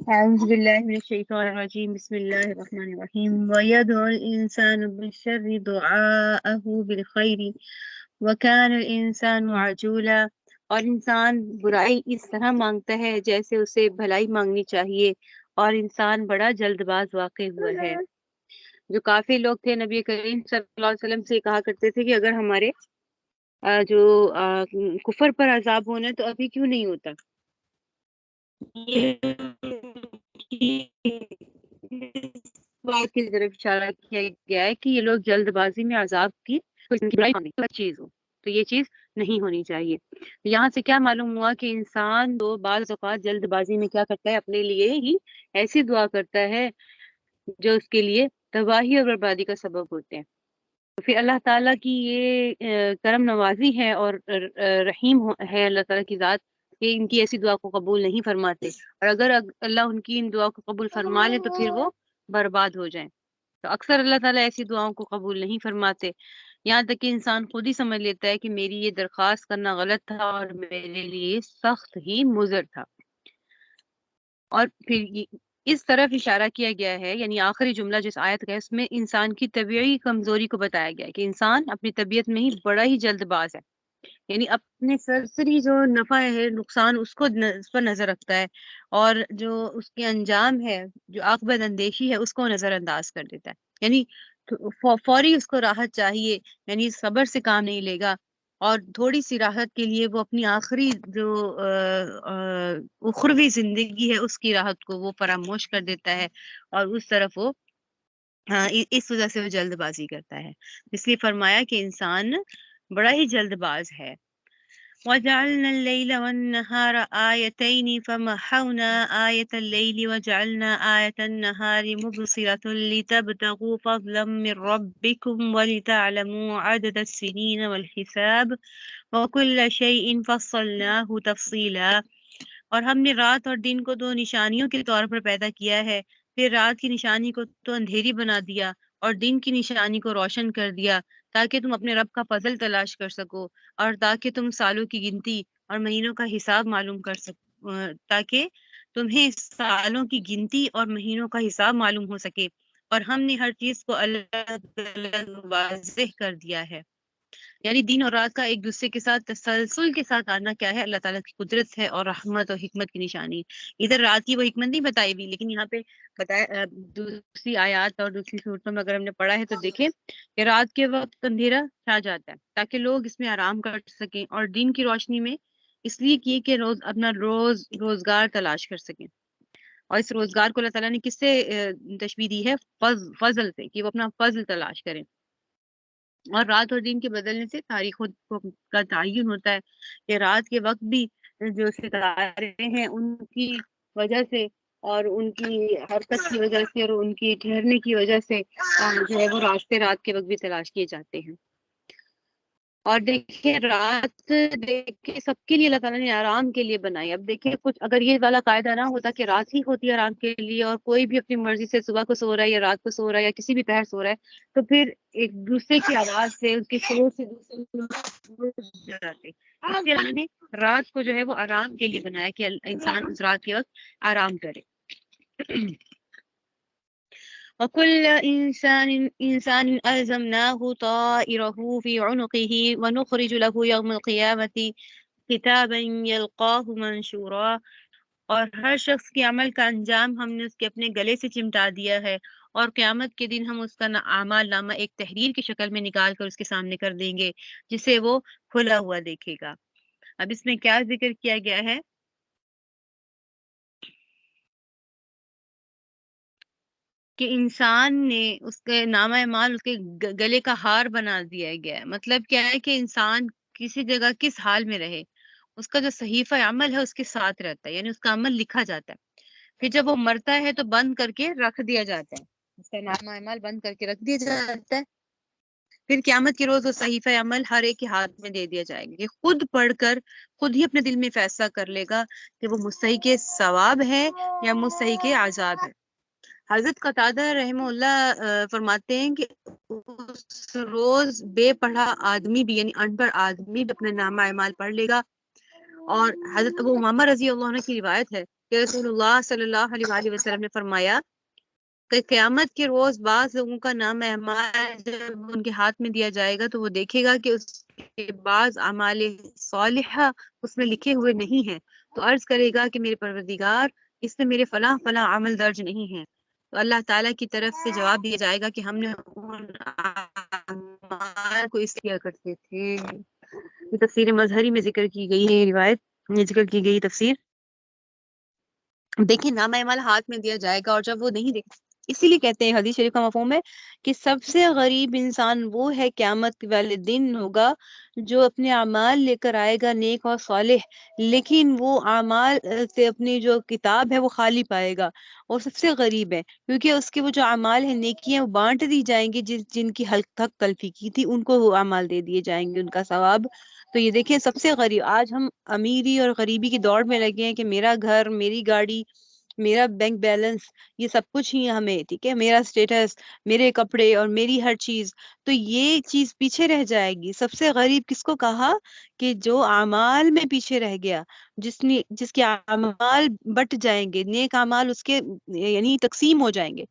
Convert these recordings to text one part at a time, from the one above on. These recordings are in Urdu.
أعوذ بالله من الشيطان الرجيم بسم الله الرحمن الرحيم ويدعو الإنسان بالشر دعاءه بالخير وكان الإنسان عجولا اور انسان برائی اس طرح مانگتا ہے جیسے اسے بھلائی مانگنی چاہیے اور انسان بڑا جلد باز واقع ہوا ہے۔ جو کافی لوگ تھے نبی کریم صلی اللہ علیہ وسلم سے کہا کرتے تھے کہ اگر ہمارے جو کفر پر عذاب ہونا ہے تو ابھی کیوں نہیں ہوتا؟ بات کی طرف اشارہ کیا گیا ہے کہ یہ لوگ جلد بازی میں عذاب کی چیز ہو تو یہ چیز نہیں ہونی چاہیے۔ یہاں سے کیا معلوم ہوا کہ انسان تو بعض اوقات جلد بازی میں کیا کرتا ہے، اپنے لیے ہی ایسی دعا کرتا ہے جو اس کے لیے تباہی اور بربادی کا سبب ہوتے ہیں۔ تو پھر اللہ تعالیٰ کی یہ کرم نوازی ہے اور رحیم ہے اللہ تعالیٰ کی ذات کہ ان کی ایسی دعا کو قبول نہیں فرماتے، اور اگر اللہ ان کی ان دعا کو قبول فرما لے تو پھر وہ برباد ہو جائیں۔ تو اکثر اللہ تعالیٰ ایسی دعاؤں کو قبول نہیں فرماتے، یہاں تک کہ انسان خود ہی سمجھ لیتا ہے کہ میری یہ درخواست کرنا غلط تھا اور میرے لیے سخت ہی مضر تھا۔ اور پھر اس طرف اشارہ کیا گیا ہے، یعنی آخری جملہ جس آیت کا ہے اس میں انسان کی طبیعی کمزوری کو بتایا گیا ہے کہ انسان اپنی طبیعت میں ہی بڑا ہی جلد باز ہے، یعنی اپنے سرسری جو نفع ہے نقصان اس کو اس پر نظر رکھتا ہے، اور جو اس کے انجام ہے جو عاقبت اندیشی ہے اس کو نظر انداز کر دیتا ہے، یعنی فوری اس کو راحت چاہیے، یعنی صبر سے کام نہیں لے گا، اور تھوڑی سی راحت کے لیے وہ اپنی آخری جو اخروی زندگی ہے اس کی راحت کو وہ فراموش کر دیتا ہے، اور اس طرف وہ اس وجہ سے وہ جلد بازی کرتا ہے۔ اس لیے فرمایا کہ انسان بڑا ہی جلد باز ہے۔ وَجَعَلْنَا اللَّيْلَ وَالنَّهَارَ آيَتَيْنِ فَمَحَوْنَا آيَةَ اللَّيْلِ وَجَعَلْنَا آيَةَ النَّهَارِ مُبْصِرَةً لِتَبْتَغُوا فَضْلًا مِّن رَّبِّكُمْ وَلِتَعْلَمُوا عَدَدَ السِّنِينَ وَالْحِسَابَ وَكُلَّ شَيْءٍ فَصَّلْنَاهُ تَفْصِيلًا۔ اور ہم نے رات اور دن کو دو نشانیوں کے طور پر پیدا کیا ہے، پھر رات کی نشانی کو تو اندھیری بنا دیا اور دن کی نشانی کو روشن کر دیا، تاکہ تم اپنے رب کا فضل تلاش کر سکو، اور تاکہ تم سالوں کی گنتی اور مہینوں کا حساب معلوم کر سکو، تاکہ تمہیں سالوں کی گنتی اور مہینوں کا حساب معلوم ہو سکے، اور ہم نے ہر چیز کو الگ الگ واضح کر دیا ہے۔ یعنی دن اور رات کا ایک دوسرے کے ساتھ تسلسل کے ساتھ آنا کیا ہے، اللہ تعالیٰ کی قدرت ہے اور رحمت اور حکمت کی نشانی۔ ادھر رات کی وہ حکمت نہیں بتائی بھی، لیکن یہاں پہ بتایا دوسری آیات اور دوسری صورتوں میں اگر ہم نے پڑھا ہے تو دیکھیں کہ رات کے وقت اندھیرا چھا جاتا ہے تاکہ لوگ اس میں آرام کر سکیں، اور دن کی روشنی میں اس لیے کی کہ اپنا روزگار تلاش کر سکیں، اور اس روزگار کو اللہ تعالیٰ نے کس سے تشبیہ دی ہے؟ فضل سے، کہ وہ اپنا فضل تلاش کریں۔ اور رات اور دن کے بدلنے سے تاریخوں کا تعین ہوتا ہے کہ رات کے وقت بھی جو ستارے ہیں ان کی وجہ سے اور ان کی حرکت کی وجہ سے اور ان کی ٹھہرنے کی وجہ سے جو ہے وہ راستے رات کے وقت بھی تلاش کیے جاتے ہیں۔ اور دیکھیں رات دیکھیں سب کے لیے اللہ تعالیٰ نے آرام کے لیے بنائی۔ اب دیکھیں کچھ اگر یہ والا قاعدہ نہ ہوتا کہ رات ہی ہوتی ہے آرام کے لیے اور کوئی بھی اپنی مرضی سے صبح کو سو رہا ہے یا رات کو سو رہا ہے یا کسی بھی پہر سو رہا ہے، تو پھر ایک دوسرے کی آواز سے اس کے شور سے دوسرے جاتے۔ اس لیے اللہ نے رات کو جو ہے وہ آرام کے لیے بنایا کہ انسان اس رات کے وقت آرام کرے۔ وَكُلَّ إِنسَانٍ أَلْزَمْنَاهُ طَائِرَهُ فِي عُنُقِهِ وَنُخْرِجُ لَهُ يَوْمَ الْقِيَامَةِ كِتَابًا يَلْقَاهُ مَنشُورًا، اور ہر شخص کے عمل کا انجام ہم نے اس کے اپنے گلے سے چمٹا دیا ہے، اور قیامت کے دن ہم اس کا اعمال نامہ ایک تحریر کی شکل میں نکال کر اس کے سامنے کر دیں گے جسے وہ کھلا ہوا دیکھے گا۔ اب اس میں کیا ذکر کیا گیا ہے کہ انسان نے اس کے نامہ اعمال اس کے گلے کا ہار بنا دیا گیا ہے۔ مطلب کیا ہے کہ انسان کسی جگہ کس حال میں رہے اس کا جو صحیفہ عمل ہے اس کے ساتھ رہتا ہے، یعنی اس کا عمل لکھا جاتا ہے۔ پھر جب وہ مرتا ہے تو بند کر کے رکھ دیا جاتا ہے، اس کا نامہ اعمال بند کر کے رکھ دیا جاتا ہے۔ پھر قیامت کے روز وہ صحیفہ عمل ہر ایک کے ہاتھ میں دے دیا جائے گا، یہ خود پڑھ کر خود ہی اپنے دل میں فیصلہ کر لے گا کہ وہ مستحق ثواب ہے یا مستحق عذاب ہے۔ حضرت قتادہ رحمہ اللہ فرماتے ہیں کہ اس روز بے پڑھا آدمی بھی یعنی ان پڑھ آدمی بھی اپنا نامہ اعمال پڑھ لے گا، اور حضرت ابو امامہ رضی اللہ عنہ کی روایت ہے کہ رسول اللہ صلی اللہ علیہ وآلہ وسلم نے فرمایا کہ قیامت کے روز بعض لوگوں کا نام اعمال جب ان کے ہاتھ میں دیا جائے گا تو وہ دیکھے گا کہ اس کے بعض اعمال صالحہ اس میں لکھے ہوئے نہیں ہیں، تو عرض کرے گا کہ میرے پروردگار اس میں میرے فلاں فلاں عمل درج نہیں ہیں، تو اللہ تعالیٰ کی طرف سے جواب دیا جائے گا کہ ہم نے ان اعمال کو اس کیا کرتے تھے۔ یہ تفسیر مظہری میں ذکر کی گئی ہے، یہ روایت میں ذکر کی گئی تفسیر۔ دیکھیں نامہ اعمال ہاتھ میں دیا جائے گا اور جب وہ نہیں دیکھ، اسی لیے کہتے ہیں حدیث شریف کا مفہوم ہے کہ سب سے غریب انسان وہ ہے قیامت والے دن ہوگا جو اپنے اعمال لے کر آئے گا نیک اور صالح، لیکن وہ اعمال سے اپنی جو کتاب ہے وہ خالی پائے گا، اور سب سے غریب ہے کیونکہ اس کے وہ جو اعمال ہیں نیکی ہیں وہ بانٹ دی جائیں گی، جن کی حق تلفی کی تھی ان کو وہ اعمال دے دیے جائیں گے ان کا ثواب۔ تو یہ دیکھیں سب سے غریب، آج ہم امیری اور غریبی کی دوڑ میں لگے ہیں کہ میرا گھر، میری گاڑی، میرا بینک بیلنس، یہ سب کچھ ہی ہمیں، ٹھیک ہے، میرا اسٹیٹس، میرے کپڑے اور میری ہر چیز، تو یہ چیز پیچھے رہ جائے گی۔ سب سے غریب کس کو کہا؟ کہ جو اعمال میں پیچھے رہ گیا، جس کے اعمال بٹ جائیں گے، نیک اعمال اس کے یعنی تقسیم ہو جائیں گے،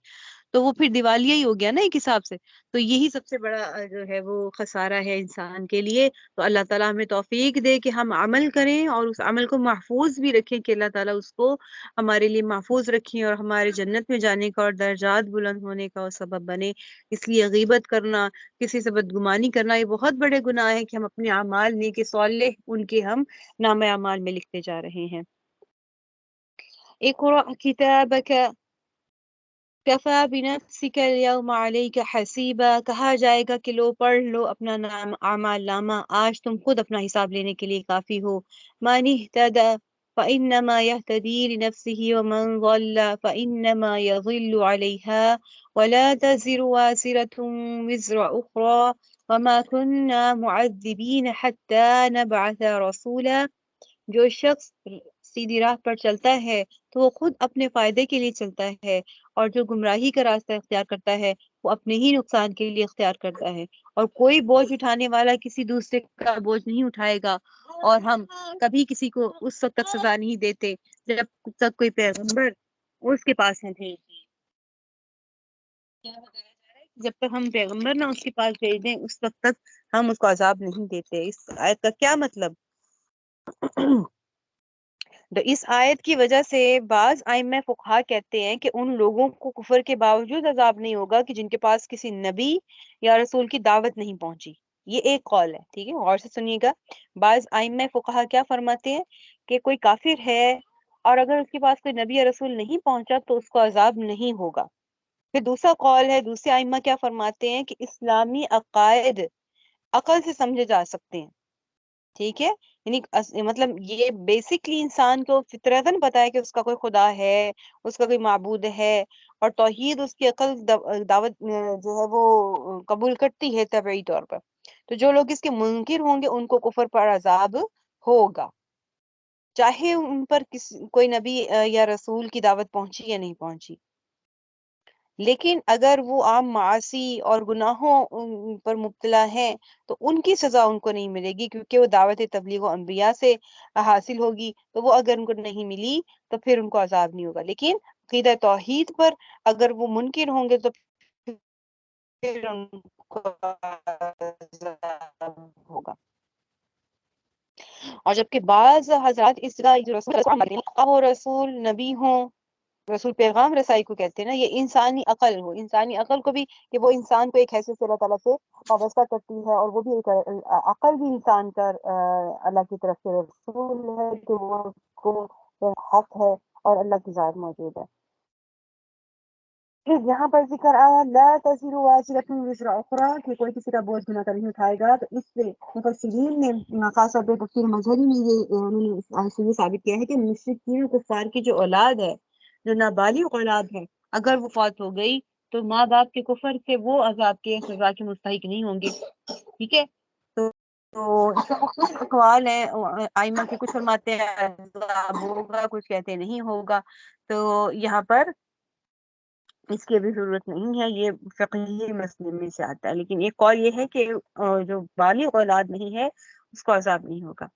تو وہ پھر دیوالیہ ہی ہو گیا نا ایک حساب سے۔ تو یہی سب سے بڑا جو ہے وہ خسارہ ہے انسان کے لیے۔ تو اللہ تعالیٰ ہمیں توفیق دے کہ ہم عمل کریں اور اس عمل کو محفوظ بھی رکھیں، کہ اللہ تعالیٰ اس کو ہمارے لیے محفوظ رکھیں اور ہمارے جنت میں جانے کا اور درجات بلند ہونے کا سبب بنے۔ اس لیے غیبت کرنا، کسی سے بدگمانی کرنا، یہ بہت بڑے گناہ ہے کہ ہم اپنے اعمال نیک صالح ان کے ہم نام اعمال میں لکھتے جا رہے ہیں۔ اقرأ کتابک کفا بنفسک اليوم علیک حسیبا، کہا جائے گا کہ لو پڑھ لو اپنا نام اعمال نامہ، آج تم خود اپنا حساب لینے کے لیے کافی ہو۔ من اہتدى فإنما يهتدي لنفسه ومن ضل فإنما يضل عليها ولا تزر وازرة وزر أخرى وما كنا معذبين حتى نبعث رسولا۔ جو شخص سیدھی راہ پر چلتا ہے تو وہ خود اپنے فائدے کے لیے چلتا ہے، اور جو گمراہی کا راستہ اختیار کرتا ہے وہ اپنے ہی نقصان کے لیے اختیار کرتا ہے، اور کوئی بوجھ اٹھانے والا کسی دوسرے کا بوجھ نہیں اٹھائے گا، اور ہم کبھی کسی کو اس وقت تک سزا نہیں دیتے جب تک کوئی پیغمبر اس کے پاس نہ بھیج دیں۔ کیا بتایا جا رہا ہے کہ جب تک ہم پیغمبر نہ اس کے پاس بھیج دیں اس وقت تک ہم اس کو عذاب نہیں دیتے۔ اس آیت کا کیا مطلب؟ تو اس آیت کی وجہ سے بعض ائمہ فقہا کہتے ہیں کہ ان لوگوں کو کفر کے باوجود عذاب نہیں ہوگا کہ جن کے پاس کسی نبی یا رسول کی دعوت نہیں پہنچی۔ یہ ایک قول ہے، ٹھیک ہے، غور سے سنیے گا۔ بعض ائمہ فقہا کیا فرماتے ہیں کہ کوئی کافر ہے اور اگر اس کے پاس کوئی نبی یا رسول نہیں پہنچا تو اس کو عذاب نہیں ہوگا۔ پھر دوسرا قول ہے، دوسرے ائمہ کیا فرماتے ہیں کہ اسلامی عقائد عقل سے سمجھے جا سکتے ہیں، ٹھیک ہے، یعنی مطلب یہ بیسکلی انسان کو فطرتاً پتا ہے کہ اس کا کوئی خدا ہے، اس کا کوئی معبود ہے، اور توحید اس کی عقل دعوت جو ہے وہ قبول کرتی ہے طبعی طور پر۔ تو جو لوگ اس کے منکر ہوں گے ان کو کفر پر عذاب ہوگا، چاہے ان پر کوئی نبی یا رسول کی دعوت پہنچی یا نہیں پہنچی۔ لیکن اگر وہ عام معاصی اور گناہوں پر مبتلا ہیں تو ان کی سزا ان کو نہیں ملے گی، کیونکہ وہ دعوت تبلیغ و انبیاء سے حاصل ہوگی، تو وہ اگر ان کو نہیں ملی تو پھر ان کو عذاب نہیں ہوگا۔ لیکن عقیدہ توحید پر اگر وہ منکر ہوں گے تو پھر ان کو عذاب ہوگا۔ اور جبکہ بعض حضرات اس جگہ جو رسول نبی ہوں، رسول پیغام رسائی کو کہتے ہیں نا، یہ انسانی عقل ہو، انسانی عقل کو بھی کہ وہ انسان کو ایک حیثیت سے اللہ تعالیٰ سے وابستہ کرتی ہے، اور وہ بھی ایک عقل بھی انسان کا اللہ کی طرف سے رسول ہے کہ وہ کو حق ہے اور اللہ کی ذات موجود ہے۔ پھر یہاں پر ذکر آیا لا تزر وازرۃ وزر اخری، کہ کوئی کسی کا بوجھ گناہ کا نہیں اٹھائے گا، تو اس سے مفسرین نے خاص طور پہ تفسیر مظہری میں انہوں نے اس آیت سے یہ ثابت کیا ہے کہ مشرکین و کفار کی جو اولاد ہے، جو نابالغ اولاد ہے، اگر وہ فوت ہو گئی تو ماں باپ کے کفر سے وہ عذاب کے سزا کے مستحق نہیں ہوں گے، ٹھیک ہے۔ تو اس کا مختلف اقوال ہیں، ائمہ کے کچھ فرماتے ہیں عذاب ہوگا، کچھ کہتے ہیں نہیں ہوگا۔ تو یہاں پر اس کی ابھی ضرورت نہیں ہے، یہ فقہی مسئلے میں سے آتا ہے، لیکن ایک قول یہ ہے کہ جو بالغ اولاد نہیں ہے اس کو عذاب نہیں ہوگا۔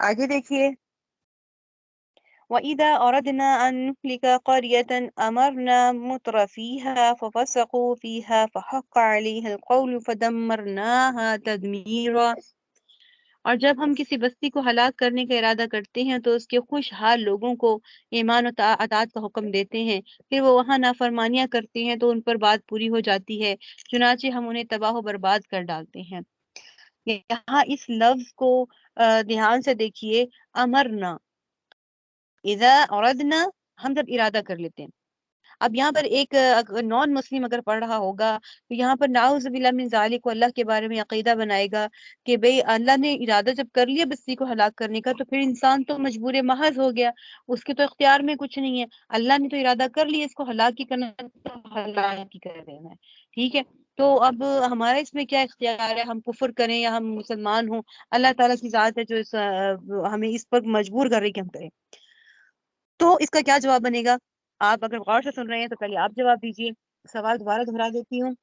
آگے دیکھیے وَإِذَا أَرَدْنَا أَن نُهْلِكَ قَرْيَةً أَمَرْنَا مُتْرَ فِيهَا فَفَسَقُوا فِيهَا فَحَقَّ عَلَيْهَا الْقَوْلُ فَدَمَّرْنَاهَا تَدْمِيرًا۔ اور جب ہم کسی بستی کو ہلاک کرنے کا ارادہ کرتے ہیں تو اس کے خوشحال لوگوں کو ایمان و اطاعت کا حکم دیتے ہیں، پھر وہ وہاں نافرمانیاں کرتے ہیں تو ان پر بات پوری ہو جاتی ہے، چنانچہ ہم انہیں تباہ و برباد کر ڈالتے ہیں۔ یہاں اس لفظ کو دھیان سے دیکھیے، امرنا، اذا اردنا، ہم جب ارادہ کر لیتے ہیں۔ اب یہاں پر ایک نان مسلم اگر پڑھ رہا ہوگا تو یہاں پر نعوذ باللہ من ذالک کو اللہ کے بارے میں عقیدہ بنائے گا کہ بھئی اللہ نے ارادہ جب کر لیا بستی کو ہلاک کرنے کا تو پھر انسان تو مجبور محض ہو گیا، اس کے تو اختیار میں کچھ نہیں ہے، اللہ نے تو ارادہ کر لیا اس کو ہلاک ہی کرنا تو ہلاک ہی کر دینا ہے، ٹھیک ہے۔ تو اب ہمارا اس میں کیا اختیار ہے، ہم کفر کریں یا ہم مسلمان ہوں، اللہ تعالیٰ کی ذات ہے جو ہمیں اس پر مجبور کر رہی کہ ہم کریں۔ تو اس کا کیا جواب بنے گا؟ آپ اگر غور سے سن رہے ہیں تو پہلے آپ جواب دیجئے، سوال دوبارہ دہرا دیتی ہوں۔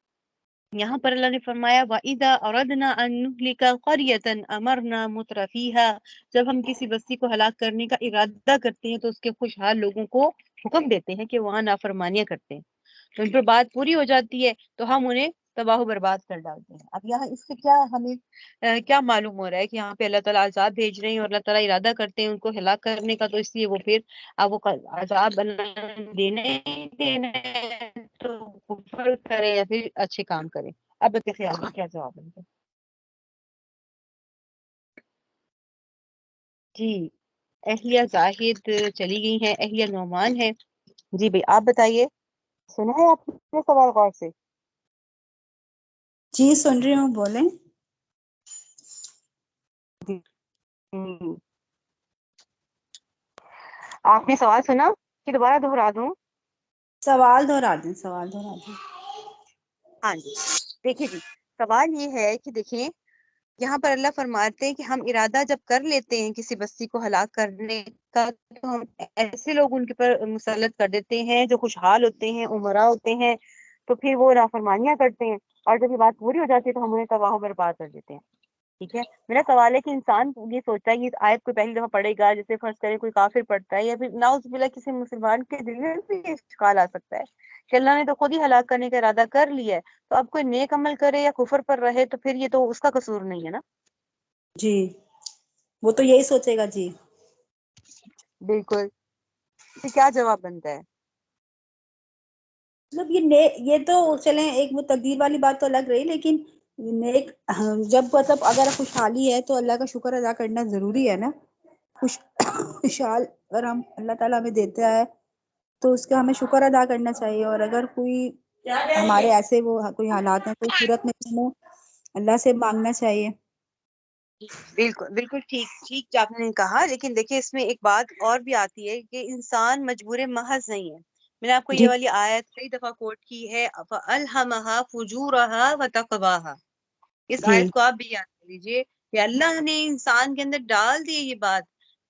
یہاں پر اللہ نے فرمایا وَإِذَا أَرَدْنَا أَن نُهْلِكَ قَرْيَةً أَمَرْنَا مُتْرَ فِيهَا، جب ہم کسی بستی کو ہلاک کرنے کا ارادہ کرتے ہیں تو اس کے خوشحال لوگوں کو حکم دیتے ہیں کہ وہاں نافرمانیاں کرتے ہیں، تو ان پر بات پوری ہو جاتی ہے تو ہم انہیں تباہ و برباد کر ڈالتے ہیں۔ اب یہاں اس سے کیا ہمیں کیا معلوم ہو رہا ہے کہ یہاں پہ اللہ تعالیٰ عذاب بھیج رہے ہیں اور اللہ تعالیٰ ارادہ کرتے ہیں ان کو ہلاک کرنے کا، تو اس لیے وہ پھر اب وہ عذاب دینے تو کفر کرے یا پھر اچھے کام کرے۔ اب کے خیال میں کیا جواب ہے؟ جی اہلیہ زاہد چلی گئی ہیں، اہلیہ نعمان ہے۔ جی بھائی آپ بتائیے، سنا ہے آپ نے سوال غور سے؟ جی سن رہی ہوں، بولیں۔ آپ نے سوال سنا کہ دوبارہ دہرا دوں؟ سوال دہرا دیں، سوال دہرا دیں۔ ہاں جی دیکھیے جی، سوال یہ ہے کہ دیکھیں یہاں پر اللہ فرماتے ہیں کہ ہم ارادہ جب کر لیتے ہیں کسی بستی کو ہلاک کرنے کا تو ہم ایسے لوگ ان کے پر مسلط کر دیتے ہیں جو خوشحال ہوتے ہیں، عمرا ہوتے ہیں، تو پھر وہ نافرمانیاں کرتے ہیں اور جب یہ بات پوری ہو جاتی ہے تو ہم انہیں تباہ و برباد کر دیتے ہیں، ٹھیک ہے۔ میرا سوال ہے کہ انسان یہ سوچتا ہے کہ آیت کو پہلی دفعہ پڑھے گا، جیسے فرض کرے کوئی کافر پڑھتا ہے یا پھر نعوذ باللہ کسی مسلمان کے دل میں بھی یہ اشکال آ سکتا ہے کہ اللہ نے تو خود ہی ہلاک کرنے کا ارادہ کر لیا ہے، تو اب کوئی نیک عمل کرے یا کفر پر رہے تو پھر یہ تو اس کا قصور نہیں ہے نا۔ جی وہ تو یہی سوچے گا۔ جی بالکل، پھر کیا جواب بنتا ہے؟ مطلب یہ تو چلیں ایک وہ تقدیر والی بات تو الگ رہی، لیکن نیک جب مطلب اگر خوشحالی ہے تو اللہ کا شکر ادا کرنا ضروری ہے نا۔ خوشحال اگر ہم اللہ تعالیٰ ہمیں دیتا ہے تو اس کا ہمیں شکر ادا کرنا چاہیے، اور اگر کوئی ہمارے ایسے وہ کوئی حالات ہیں تو اس صورت میں ہمیں اللہ سے مانگنا چاہیے۔ بالکل بالکل ٹھیک آپ نے کہا، لیکن دیکھیے اس میں ایک بات اور بھی آتی ہے کہ انسان مجبور محض نہیں ہے۔ میں نے آپ کو جی یہ والی آیت کئی دفعہ کوٹ کی ہے، فَأَلْهَمَهَا فُجُورَهَا وَتَقْوَاهَا، اس جی آیت کو آپ بھی یاد کر لیجئے کہ اللہ نے انسان کے اندر ڈال دی یہ بات،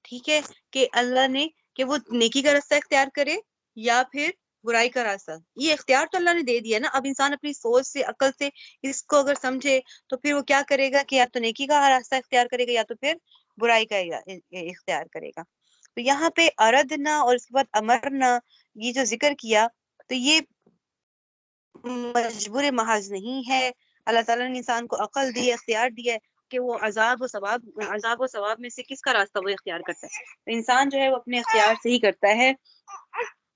ٹھیک ہے، کہ اللہ نے کہ وہ نیکی کا راستہ اختیار کرے یا پھر برائی کا راستہ، یہ اختیار تو اللہ نے دے دیا نا۔ اب انسان اپنی سوچ سے، عقل سے اس کو اگر سمجھے تو پھر وہ کیا کرے گا کہ یا تو نیکی کا راستہ اختیار کرے گا یا تو پھر برائی کا اختیار کرے گا۔ تو یہاں پہ اردنا اور اس کے بعد امرنا یہ جو ذکر کیا تو یہ مجبور محض نہیں ہے، اللہ تعالیٰ نے انسان کو عقل دی ہے، اختیار دیا ہے کہ وہ عذاب و ثواب میں سے کس کا راستہ وہ اختیار کرتا ہے، تو انسان جو ہے وہ اپنے اختیار سے ہی کرتا ہے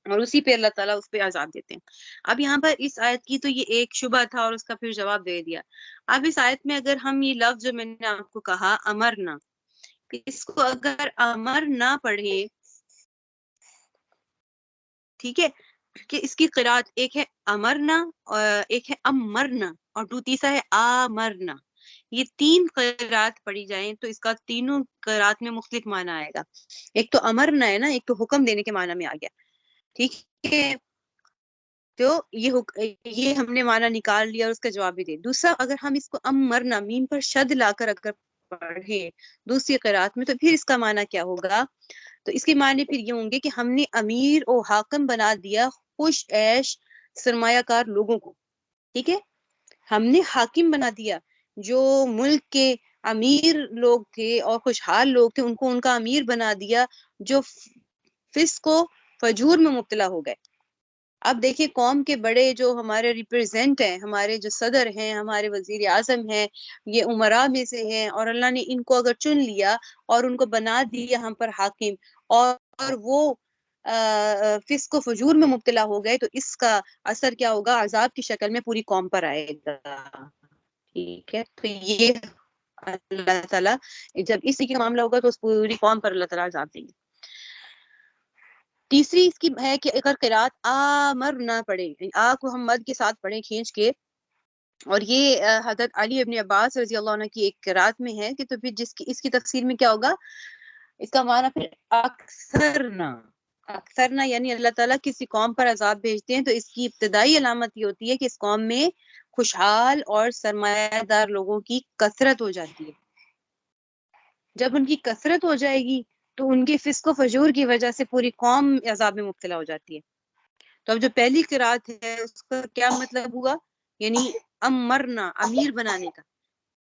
اور اسی پہ اللہ تعالیٰ اس پہ عذاب دیتے ہیں۔ اب یہاں پر اس آیت کی تو یہ ایک شبہ تھا اور اس کا پھر جواب دے دیا۔ اب اس آیت میں اگر ہم یہ لفظ جو میں نے آپ کو کہا امرنا، اس کو اگر امر نہ پڑھے، ٹھیک ہے، کہ اس کی قرات ایک ہے امرنا اور ایک ہے امرنا اور تیسرا ہے آمرنا، یہ تین قرات پڑھی جائیں تو اس کا تینوں قرات میں مختلف معنی آئے گا۔ ایک تو امرنا ہے نا، ایک تو حکم دینے کے معنی میں آ گیا، ٹھیک ہے، تو یہ ہم نے معنی نکال لیا اور اس کا جواب بھی دے۔ دوسرا اگر ہم اس کو امرنا میم پر شد لا کر اگر پڑھے دوسری قرات میں تو پھر اس کا معنی کیا ہوگا؟ تو اس کے معنی پھر یہ ہوں گے کہ ہم نے امیر و حاکم بنا دیا خوش عیش سرمایہ کار لوگوں کو، ٹھیک ہے، ہم نے حاکم بنا دیا جو ملک کے امیر لوگ تھے اور خوشحال لوگ تھے، ان کو ان کا امیر بنا دیا، جو فسق و فجور میں مبتلا ہو گئے. اب دیکھیں قوم کے بڑے جو ہمارے ریپرزینٹ ہیں، ہمارے جو صدر ہیں، ہمارے وزیر اعظم ہیں، یہ عمراء میں سے ہیں، اور اللہ نے ان کو اگر چن لیا اور ان کو بنا دیا ہم پر حاکم، اور وہ فسق و فجور میں مبتلا ہو گئے، تو اس کا اثر کیا ہوگا؟ عذاب کی شکل میں پوری قوم پر آئے گا. ٹھیک ہے، تو یہ اللہ تعالیٰ جب اسی کا معاملہ ہوگا تو اس پوری قوم پر اللہ تعالیٰ عذاب دیں گے. تیسری اس کی ہے کہ اگر قرات آمر نہ پڑھیں، آ کو ہم مد کے ساتھ پڑھیں کھینچ کے، اور یہ حضرت علی ابن عباس رضی اللہ عنہ کی ایک قرات میں ہے کہ تو پھر اس کی تفسیر میں کیا ہوگا؟ اس کا معنی پھر اکثر نہ یعنی اللہ تعالیٰ کسی قوم پر عذاب بھیجتے ہیں تو اس کی ابتدائی علامت یہ ہوتی ہے کہ اس قوم میں خوشحال اور سرمایہ دار لوگوں کی کثرت ہو جاتی ہے. جب ان کی کثرت ہو جائے گی تو ان کے فسق و فجور کی وجہ سے پوری قوم عذاب میں مبتلا ہو جاتی ہے. تو اب جو پہلی قرات ہے اس کا کیا مطلب ہوا؟ یعنی امرنا، امیر بنانے کا،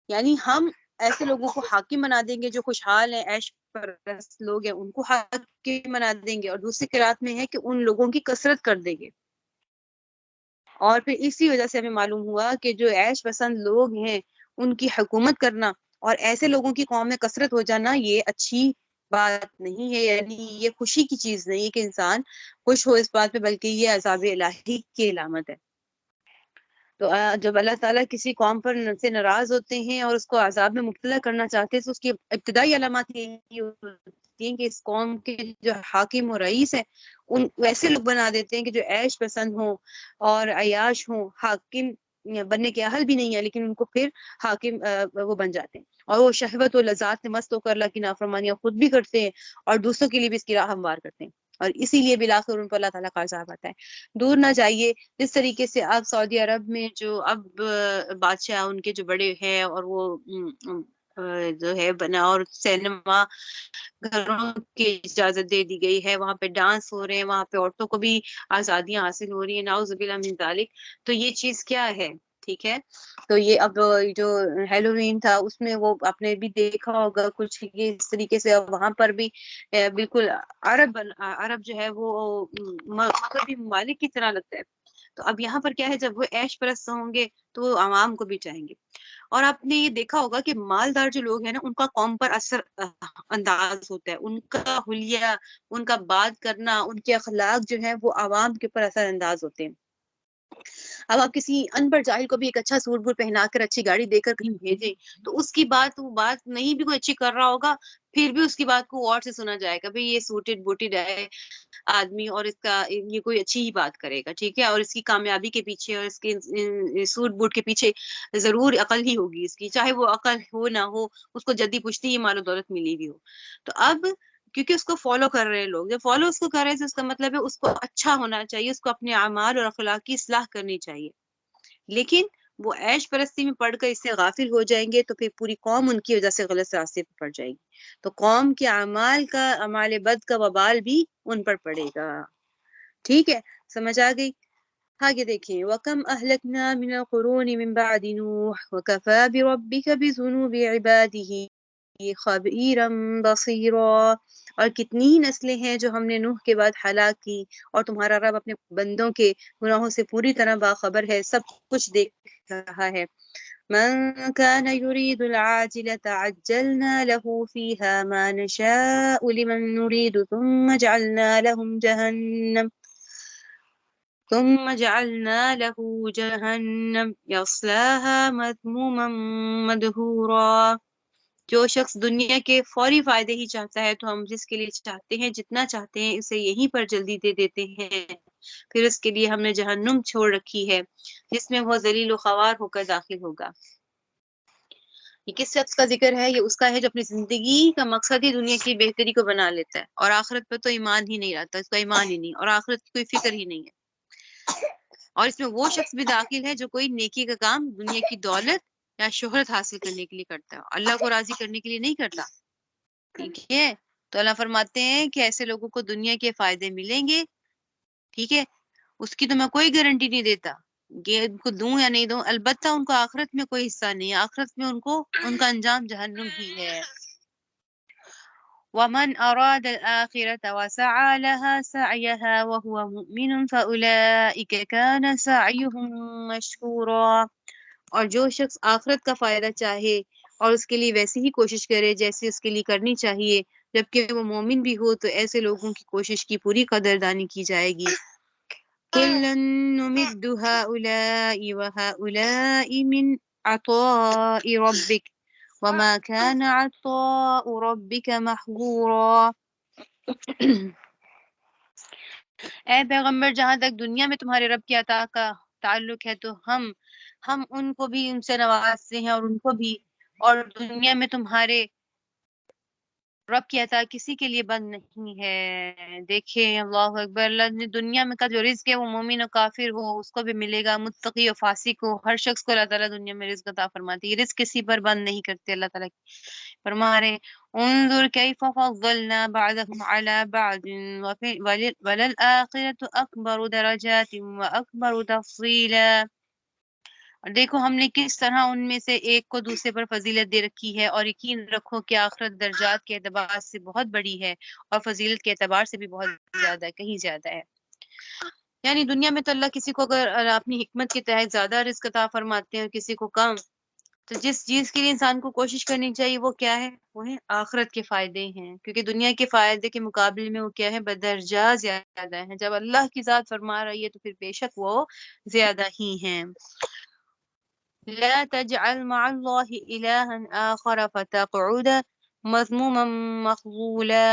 یعنی ہم ایسے لوگوں کو حاکم بنا دیں گے جو خوشحال ہیں، عیش پرست لوگ ہیں، ان کو حاکم بنا دیں گے. اور دوسری قرات میں ہے کہ ان لوگوں کی کثرت کر دیں گے. اور پھر اسی وجہ سے ہمیں معلوم ہوا کہ جو عیش پسند لوگ ہیں ان کی حکومت کرنا اور ایسے لوگوں کی قوم میں کثرت ہو جانا یہ اچھی بات نہیں ہے، یعنی یہ خوشی کی چیز نہیں ہے کہ انسان خوش ہو اس بات پہ، بلکہ یہ عذاب الہی کی علامت ہے. تو جب اللہ تعالیٰ کسی قوم پر سے ناراض ہوتے ہیں اور اس کو عذاب میں مبتلا کرنا چاہتے ہیں تو اس کی ابتدائی علامات یہی ہوتی ہیں کہ اس قوم کے جو حاکم و رئیس ہیں ان ویسے لوگ بنا دیتے ہیں کہ جو عیش پسند ہوں اور عیاش ہوں، حاکم بننے کے اہل بھی نہیں ہے لیکن ان کو پھر حاکم وہ بن جاتے ہیں، اور وہ شہوت و لذات میں مست ہو کر اللہ کی نافرمانیاں خود بھی کرتے ہیں اور دوسروں کے لیے بھی اس کی راہ ہموار کرتے ہیں، اور اسی لیے بالآخر ان کو اللہ تعالیٰ کا عذاب آتا ہے. دور نہ جائیے جس طریقے سے اب سعودی عرب میں جو اب بادشاہ ان کے جو بڑے ہیں اور وہ جو ہے بنا اور سینما گھروں کی اجازت دے دی گئی ہے، وہاں پہ ڈانس ہو رہے ہیں، وہاں پہ عورتوں کو بھی آزادیاں حاصل ہو رہی ہیں، نعوذ باللہ من ذالک. تو یہ چیز کیا ہے؟ ٹھیک ہے، تو یہ اب جو ہیلووین تھا اس میں وہ آپ نے بھی دیکھا ہوگا کچھ اس طریقے سے وہاں پر بھی بالکل عرب جو ہے وہ مغربی ممالک کی طرح لگتا ہے. تو اب یہاں پر کیا ہے، جب وہ عیش پرست ہوں گے تو وہ عوام کو بھی چاہیں گے. اور آپ نے یہ دیکھا ہوگا کہ مالدار جو لوگ ہیں نا ان کا قوم پر اثر انداز ہوتا ہے، ان کا حلیہ، ان کا بات کرنا، ان کے اخلاق جو ہیں وہ عوام کے اوپر اثر انداز ہوتے ہیں. اب آپ کسی ان پڑھ جاہل کو بھی ایک اچھا سوٹ بوٹ پہنا کر اچھی گاڑی دے کر کہیں بھیجیں تو اس کی بات وہ بات نہیں بھی کوئی اچھی کر رہا ہوگا پھر بھی اس کی بات کو غور سے سنا جائے گا، بھئی یہ سوٹڈ بوٹڈ ہے آدمی اور اس کا یہ کوئی اچھی ہی بات کرے گا. ٹھیک ہے، اور اس کی کامیابی کے پیچھے اور اس کے سوٹ بوٹ کے پیچھے ضرور عقل ہی ہوگی اس کی، چاہے وہ عقل ہو نہ ہو، اس کو جدی پشتی مال و دولت ملی بھی ہو. تو اب کیونکہ اس کو فالو کر رہے ہیں لوگ، جب فالو اس کو کر رہے ہیں تو اس کا مطلب ہے اس کو اچھا ہونا چاہیے، اس کو اپنے اعمال اور اخلاق کی اصلاح کرنی چاہیے. لیکن وہ عیش پرستی میں پڑھ کر اس سے غافل ہو جائیں گے تو پھر پوری قوم ان کی وجہ سے غلط راستے پہ پڑ جائے گی، تو قوم کے اعمال بد کا وبال بھی ان پر پڑے گا. ٹھیک ہے، سمجھ آ گئی؟ آگے دیکھیں، وَكَمْ أَهْلَكْنَا مِنَ الْقُرُونِ مِنْ بَعْدِ نُوحٍ وَكَفَى بِرَبِّكَ بِذُنُوبِ عِبَادِهِ خَبِيرًا بَصِيرًا. اور کتنی ہی نسلیں ہیں جو ہم نے نوح کے بعد ہلاک کی، اور تمہارا رب اپنے بندوں کے گناہوں سے پوری طرح باخبر ہے، سب کچھ دیکھ رہا ہے. من كان يريد العاجلة عجلنا له فيها ما نشاء لمن نريد ثم جعلنا له جهنم يصلاها مذموما مدحورا. جو شخص دنیا کے فوری فائدے ہی چاہتا ہے تو ہم جس کے لیے چاہتے ہیں جتنا چاہتے ہیں اسے یہیں پر جلدی دے دیتے ہیں، پھر اس کے لیے ہم نے جہنم چھوڑ رکھی ہے جس میں وہ ذلیل و خوار ہو کر داخل ہوگا. یہ کس شخص کا ذکر ہے؟ یہ اس کا ہے جو اپنی زندگی کا مقصد ہی دنیا کی بہتری کو بنا لیتا ہے اور آخرت پہ تو ایمان ہی نہیں رہتا، اس کا ایمان ہی نہیں اور آخرت کی کوئی فکر ہی نہیں ہے. اور اس میں وہ شخص بھی داخل ہے جو کوئی نیکی کا کام دنیا کی دولت یا شہرت حاصل کرنے کے لیے کرتا ہے، اللہ کو راضی کرنے کے لیے نہیں کرتا. ٹھیک ہے، تو اللہ فرماتے ہیں کہ ایسے لوگوں کو دنیا کے فائدے ملیں گے، ٹھیک ہے، اس کی تو میں کوئی گارنٹی نہیں دیتا کہ ان کو دوں یا نہیں دوں، البتہ ان کو آخرت میں کوئی حصہ نہیں ہے، آخرت میں ان کا انجام جہنم ہی ہے. ومن أراد الآخرة وسعى لها سعيها وهو مؤمن فأولئك كان سعيهم مشكورا. اور جو شخص آخرت کا فائدہ چاہے اور اس کے لیے ویسی ہی کوشش کرے جیسے اس کے لیے کرنی چاہیے جبکہ وہ مومن بھی ہو، تو ایسے لوگوں کی کوشش کی پوری قدردانی کی جائے گی. كلا نمد هؤلاء وهؤلاء من عطاء ربك وما كان عطاء ربك محظورا. اے پیغمبر، جہاں تک دنیا میں تمہارے رب کی عطا کا تعلق ہے تو ہم ان کو بھی ان سے نوازتے ہیں اور ان کو بھی، اور دنیا میں تمہارے رب کی عطا کسی کے لیے بند نہیں ہے. دیکھیں، اللہ اکبر، اللہ نے دنیا میں کا جو رزق ہے وہ مومن و کافر ہو اس کو بھی ملے گا، متقی و فاسق ہو، ہر شخص کو اللہ تعالیٰ دنیا میں رزق عطا فرماتی ہے. رزق کسی پر بند نہیں کرتے اللہ تعالیٰ. فرما رہے انظر کیف فضلنا بعضهم على بعض وللآخرة اکبر درجات واکبر تفصیلا. اور دیکھو ہم نے کس طرح ان میں سے ایک کو دوسرے پر فضیلت دے رکھی ہے، اور یقین رکھو کہ آخرت درجات کے اعتبار سے بہت بڑی ہے اور فضیلت کے اعتبار سے بھی بہت زیادہ ہے، کہیں زیادہ ہے. یعنی دنیا میں تو اللہ کسی کو اگر اپنی حکمت کے تحت زیادہ رزق عطا فرماتے ہیں اور کسی کو کم، تو جس چیز کے لیے انسان کو کوشش کرنی چاہیے وہ کیا ہے؟ وہ ہے آخرت کے فائدے ہیں، کیونکہ دنیا کے فائدے کے مقابلے میں وہ کیا ہے؟ بدرجہ زیادہ ہے. جب اللہ کی ذات فرما رہی ہے تو پھر بے شک وہ زیادہ ہی ہیں. لا تجعل مع الله إلها آخر فتقعد مذموما مخذولا.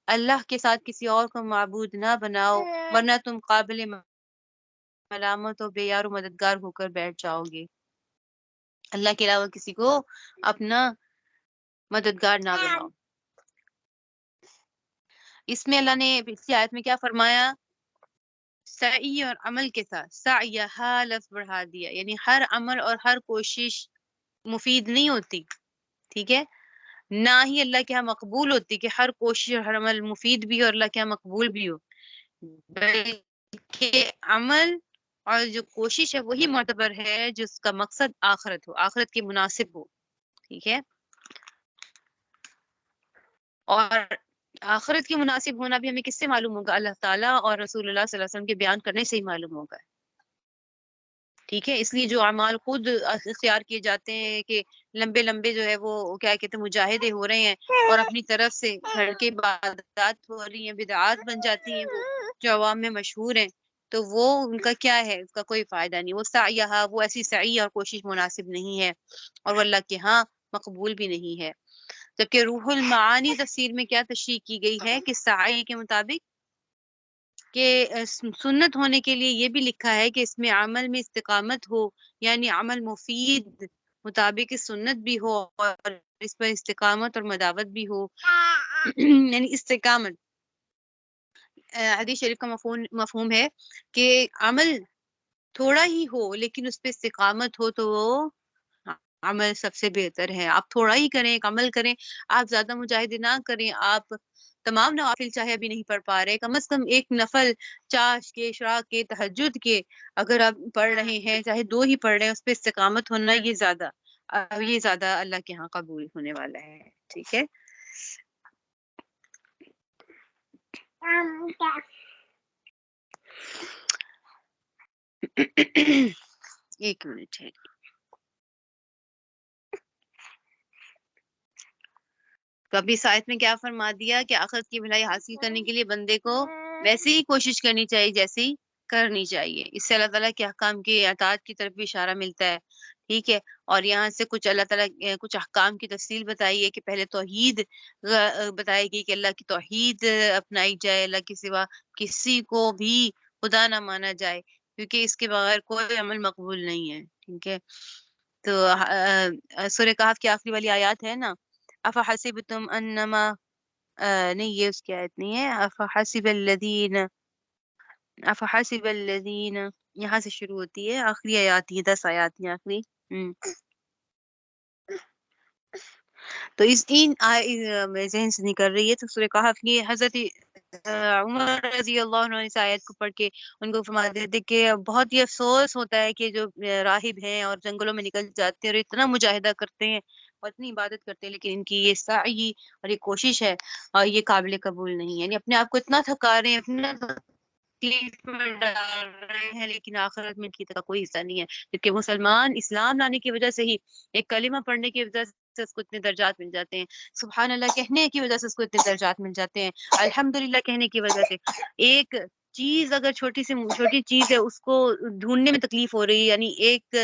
اللہ کے ساتھ کسی اور کو معبود نہ بناؤ ورنہ تم قابل ملامت و بے یار و مددگار ہو کر بیٹھ جاؤ گے. اللہ کے علاوہ کسی کو اپنا مددگار نہ بناؤ. اس میں اللہ نے پچھلی آیت میں کیا فرمایا؟ سعی اور عمل کے ساتھ سعیہا لفظ بڑھا دیا، یعنی ہر عمل اور ہر کوشش مفید نہیں ہوتی، ٹھیک ہے، نہ ہی اللہ کے ہاں مقبول ہوتی کہ ہر کوشش اور ہر عمل مفید بھی ہو اور اللہ کے ہاں مقبول بھی ہو، بلکہ عمل اور جو کوشش ہے وہی معتبر ہے جس کا مقصد آخرت ہو، آخرت کے مناسب ہو، ٹھیک ہے. اور آخرت کی مناسب ہونا بھی ہمیں کس سے معلوم ہوگا؟ اللہ تعالیٰ اور رسول اللہ صلی اللہ علیہ وسلم کے بیان کرنے سے ہی معلوم ہوگا، ٹھیک ہے. اس لیے جو اعمال خود اختیار کیے جاتے ہیں کہ لمبے لمبے جو ہے وہ کیا کہتے ہیں مجاہدے ہو رہے ہیں اور اپنی طرف سے گھر کے عبادات ہو رہی ہیں، بدعات بن جاتی ہیں وہ جو عوام میں مشہور ہیں، تو وہ ان کا کیا ہے؟ اس کا کوئی فائدہ نہیں. وہ سعیہا، وہ ایسی سعی اور کوشش مناسب نہیں ہے اور وہ اللہ کے ہاں مقبول بھی نہیں ہے. جبکہ روح المعانی تفسیر میں کیا تشریح کی گئی ہے کہ سعی کے مطابق کہ سنت ہونے کے لیے یہ بھی لکھا ہے کہ اس میں عمل میں استقامت ہو، یعنی عمل مفید مطابق سنت بھی ہو اور اس پر استقامت اور مداوت بھی ہو. یعنی استقامت حدیث شریف کا مفہوم ہے کہ عمل تھوڑا ہی ہو لیکن اس پہ استقامت ہو تو وہ عمل سب سے بہتر ہے. آپ تھوڑا ہی کریں، ایک عمل کریں، آپ زیادہ مجاہدے نہ کریں، آپ تمام نوافل چاہے ابھی نہیں پڑھ پا رہے، کم از کم ایک نفل چاش کے، اشراق کے، تہجد کے اگر آپ پڑھ رہے ہیں، چاہے 2 ہی پڑھ رہے ہیں، اس پہ استقامت ہونا یہ زیادہ اللہ کے ہاں قبول ہونے والا ہے، ٹھیک ہے. ایک منٹ ہے. تو ابھی اس آیت میں کیا فرما دیا کہ آخرت کی بھلائی حاصل کرنے کے لیے بندے کو ویسے ہی کوشش کرنی چاہیے جیسے ہی کرنی چاہیے. اس سے اللہ تعالیٰ کے احکام کی اطاعت کی طرف بھی اشارہ ملتا ہے، ٹھیک ہے. اور یہاں سے کچھ اللہ تعالیٰ کچھ احکام کی تفصیل بتائی ہے کہ پہلے توحید بتائی گئی کہ اللہ کی توحید اپنائی جائے، اللہ کے سوا کسی کو بھی خدا نہ مانا جائے، کیونکہ اس کے بغیر کوئی عمل مقبول نہیں ہے، ٹھیک ہے. تو سورہ کہف کی آخری والی آیات ہے نا، افحسبتم انما نہیں یہ اس کی آیت نہیں ہے. افحسب الذین یہاں سے شروع ہوتی ہے، آخری آیات ہی 10 آیات ہی آخری. تو اس میں ذہن سے نکل رہی ہے تو سورہ کہف کی حضرت عمر رضی اللہ عنہ اس آیت کو پڑھ کے ان کو فرماتے تھے کہ بہت ہی افسوس ہوتا ہے کہ جو راہب ہیں اور جنگلوں میں نکل جاتے ہیں اور اتنا مجاہدہ کرتے ہیں اور اتنی عبادت کرتے ہیں، لیکن ان کی یہ سعی اور یہ کوشش ہے یہ قابل قبول نہیں ہے، یعنی اپنے آپ کو اتنا تھکا رہے ہیں، اپنا تکلیف میں ڈال رہے ہیں، لیکن آخرت میں ان کی طرح کوئی حصہ نہیں ہے، کیونکہ مسلمان اسلام لانے کی وجہ سے ہی، ایک کلمہ پڑھنے کی وجہ سے اس کو اتنے درجات مل جاتے ہیں، سبحان اللہ کہنے کی وجہ سے اس کو اتنے درجات مل جاتے ہیں، الحمدللہ کہنے کی وجہ سے ایک چیز اگر چھوٹی چیز ہے اس کو ڈھونڈنے میں تکلیف ہو رہی ہے، یعنی ایک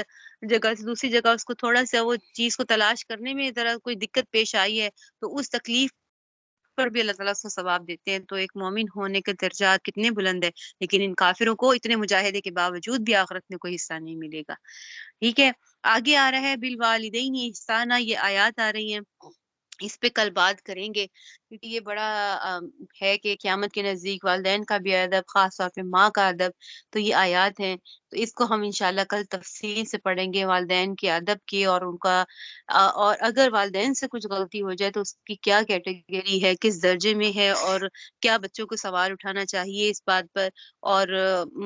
جگہ سے دوسری جگہ اس کو تھوڑا سا وہ چیز کو تلاش کرنے میں ذرا کوئی دقت پیش آئی ہے، تو اس تکلیف پر بھی اللہ تعالیٰ اس کو ثواب دیتے ہیں۔ تو ایک مومن ہونے کے درجات کتنے بلند ہے، لیکن ان کافروں کو اتنے مجاہدے کے باوجود بھی آخرت میں کوئی حصہ نہیں ملے گا۔ ٹھیک ہے، آگے آ رہا ہے بالوالدین احسانہ، یہ آیات آ رہی ہیں، اس پہ کل بات کریں گے، کیونکہ یہ بڑا ہے کہ قیامت کے نزدیک والدین کا بھی ادب، خاص طور پہ ماں کا ادب، تو یہ آیات ہیں، تو اس کو ہم انشاءاللہ کل تفصیل سے پڑھیں گے، والدین کے ادب کی اور ان کا اور اگر والدین سے کچھ غلطی ہو جائے تو اس کی کیا کیٹیگری ہے، کس درجے میں ہے، اور کیا بچوں کو سوال اٹھانا چاہیے اس بات پر، اور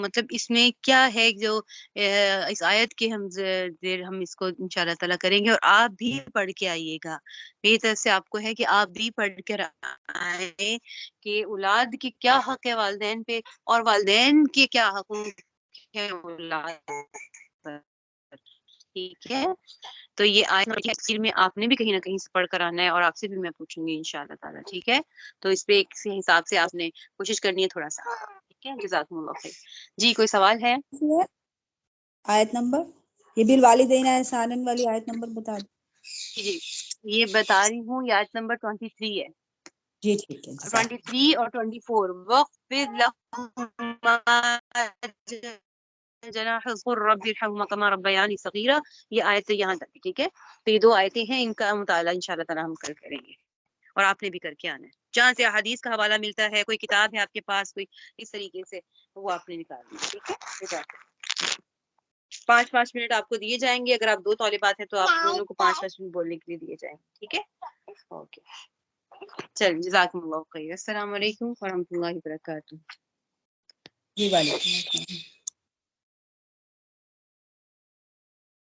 مطلب اس میں کیا ہے جو اس آیت کے ہم اس کو انشاءاللہ تعالیٰ کریں گے، اور آپ بھی پڑھ کے آئیے گا، میری طرف سے آپ کو ہے کہ آپ بھی پڑھ کر آئیں کہ اولاد کی کیا حق ہے والدین پہ، اور والدین کے کیا حقوق ہے اولاد پر، ٹھیک ہے؟ تو یہ آیت تفسیر میں آپ نے بھی کہیں نہ کہیں سے پڑھ کر آنا ہے، اور آپ سے بھی میں پوچھوں گی انشاءاللہ تعالیٰ، ٹھیک ہے؟ تو اس پہ ایک حساب سے آپ نے کوشش کرنی ہے تھوڑا سا، ٹھیک ہے؟ جزاکم اللہ خیر۔ جی کوئی سوال ہے؟ آیت نمبر، یہ بالوالدین احسانا والی آیت نمبر بتا دیں۔ جی یہ بتا رہی ہوں، یہ آیت نمبر 23 ہے، جی ٹھیک ہے، 23 اور 24، وَاخْفِضْ لَهُمَا جناح الذل رب ارحمهما كما ربياني صغيرا، یہ آیتیں یہاں تک، ٹھیک ہے؟ تو یہ دو آیتیں ہیں، ان کا مطالعہ انشاءاللہ تعالیٰ ہم کل کریں گے، اور آپ نے بھی کر کے آنا ہے، جہاں سے حدیث کا حوالہ ملتا ہے، کوئی کتاب ہے آپ کے پاس کوئی اس طریقے سے، وہ آپ نے نکالنی ہے، ٹھیک ہے؟ 5 منٹ آپ کو دیے جائیں گے، اگر آپ 2 طالبات ہیں تو آپ دونوں کو 5 منٹ بولنے کے لیے دیے جائیں گے، ٹھیک ہے؟ اوکے، چلیے جزاکم اللہ خیر، السلام علیکم ورحمۃ اللہ وبرکاتہ۔ جی وعلیکم السلام۔